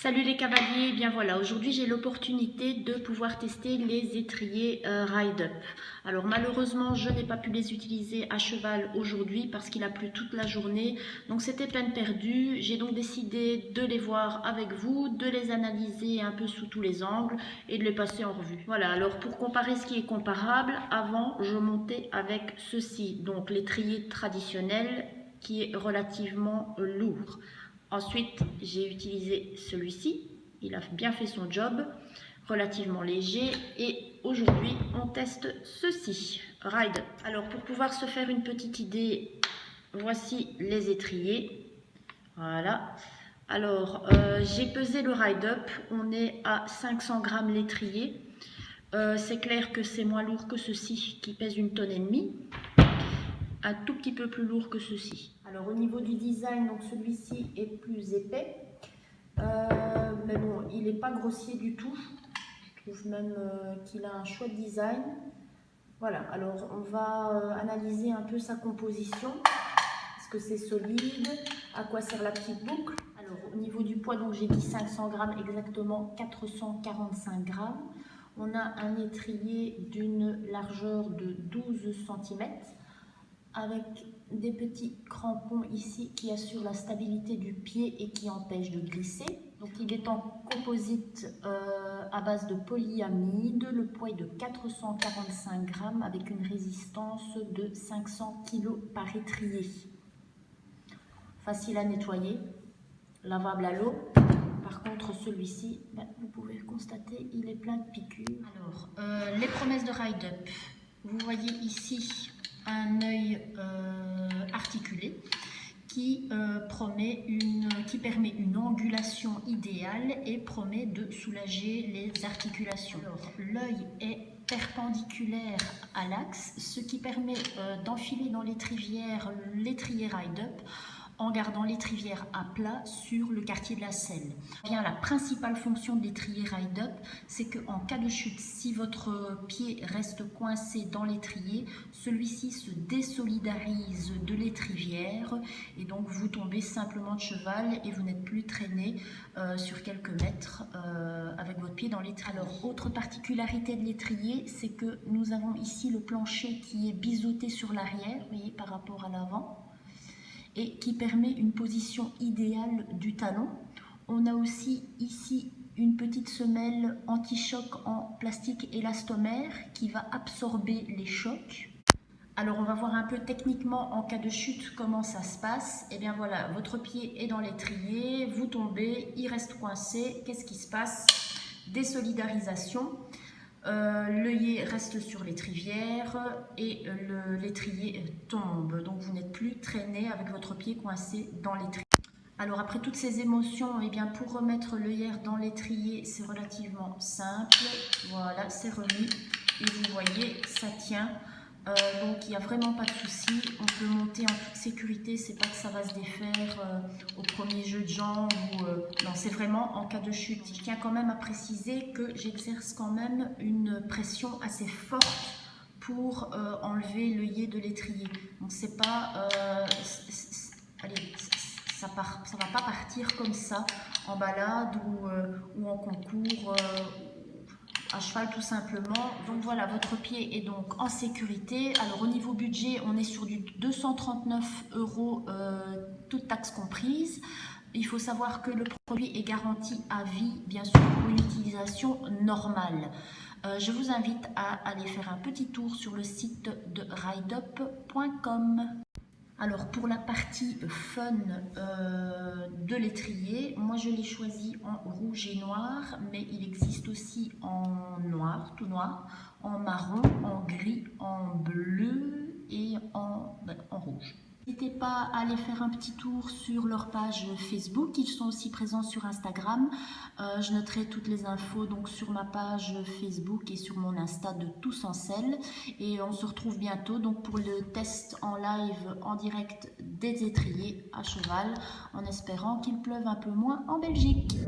Salut les cavaliers, bien voilà, aujourd'hui j'ai l'opportunité de pouvoir tester les étriers Ride Up. Alors malheureusement je n'ai pas pu les utiliser à cheval aujourd'hui parce qu'il a plu toute la journée, donc c'était peine perdue. J'ai donc décidé de les voir avec vous, de les analyser un peu sous tous les angles et de les passer en revue. Voilà, alors pour comparer ce qui est comparable, avant je montais avec ceci, donc l'étrier traditionnel qui est relativement lourd. Ensuite, j'ai utilisé celui-ci. Il a bien fait son job, relativement léger. Et aujourd'hui, on teste ceci, Ride. Alors, pour pouvoir se faire une petite idée, voici les étriers. Voilà. Alors, j'ai pesé le Ride Up. On est à 500 grammes l'étrier. C'est clair que c'est moins lourd que ceci, qui pèse 1,5 tonnes. Un tout petit peu plus lourd que ceci. Alors au niveau du design, donc celui-ci est plus épais, mais bon, il n'est pas grossier du tout. Je trouve même qu'il a un chouette design. Voilà, alors on va analyser un peu sa composition. Est-ce que c'est solide? À quoi sert la petite boucle? Alors au niveau du poids, donc j'ai dit 500 grammes, exactement 445 grammes. On a un étrier d'une largeur de 12 cm. Avec des petits crampons ici qui assurent la stabilité du pied et qui empêchent de glisser. Donc il est en composite à base de polyamide, le poids est de 445 grammes avec une résistance de 500 kg par étrier. Facile à nettoyer, lavable à l'eau. Par contre celui-ci, vous pouvez le constater, il est plein de piqûres. Alors, les promesses de Ride Up, vous voyez ici un œil articulé qui permet une angulation idéale et promet de soulager les articulations. L'œil est perpendiculaire à l'axe, ce qui permet d'enfiler dans l'étrier Ride Up en gardant l'étrivière à plat sur le quartier de la selle. Bien, la principale fonction de l'étrier Ride Up, c'est qu'en cas de chute, si votre pied reste coincé dans l'étrier, celui-ci se désolidarise de l'étrivière et donc vous tombez simplement de cheval et vous n'êtes plus traîné sur quelques mètres avec votre pied dans l'étrier. Alors, autre particularité de l'étrier, c'est que nous avons ici le plancher qui est biseauté sur l'arrière, vous voyez, par rapport à l'avant, et qui permet une position idéale du talon. On a aussi ici une petite semelle anti-choc en plastique élastomère qui va absorber les chocs. Alors on va voir un peu techniquement en cas de chute comment ça se passe. Et bien voilà, votre pied est dans l'étrier, vous tombez, il reste coincé. Qu'est-ce qui se passe? Désolidarisation. L'œillet reste sur l'étrivière et l'étrier tombe. Donc vous n'êtes plus traîné avec votre pied coincé dans l'étrier. Alors après toutes ces émotions, et bien pour remettre l'œillet dans l'étrier, c'est relativement simple. Voilà, c'est remis et vous voyez, ça tient. Donc il n'y a vraiment pas de souci, on peut monter en toute sécurité, c'est pas que ça va se défaire au premier jeu de jambes non, c'est vraiment en cas de chute. Je tiens quand même à préciser que j'exerce quand même une pression assez forte pour enlever l'œillet de l'étrier. Donc c'est pas allez, ça va pas partir comme ça en balade ou en concours à cheval tout simplement. Donc voilà, votre pied est donc en sécurité. Alors au niveau budget, on est sur du 239 €, toutes taxes comprises. Il faut savoir que le produit est garanti à vie, bien sûr, pour une utilisation normale. Je vous invite à aller faire un petit tour sur le site de rideup.com. Alors pour la partie fun de l'étrier, moi je l'ai choisi en rouge et noir, mais il existe aussi en noir, tout noir, en marron, en gris, en bleu et en rouge. N'hésitez pas à aller faire un petit tour sur leur page Facebook, ils sont aussi présents sur Instagram. Je noterai toutes les infos donc sur ma page Facebook et sur mon Insta de Tous en Selle. Et on se retrouve bientôt donc pour le test en live en direct des étriers à cheval, en espérant qu'il pleuve un peu moins en Belgique.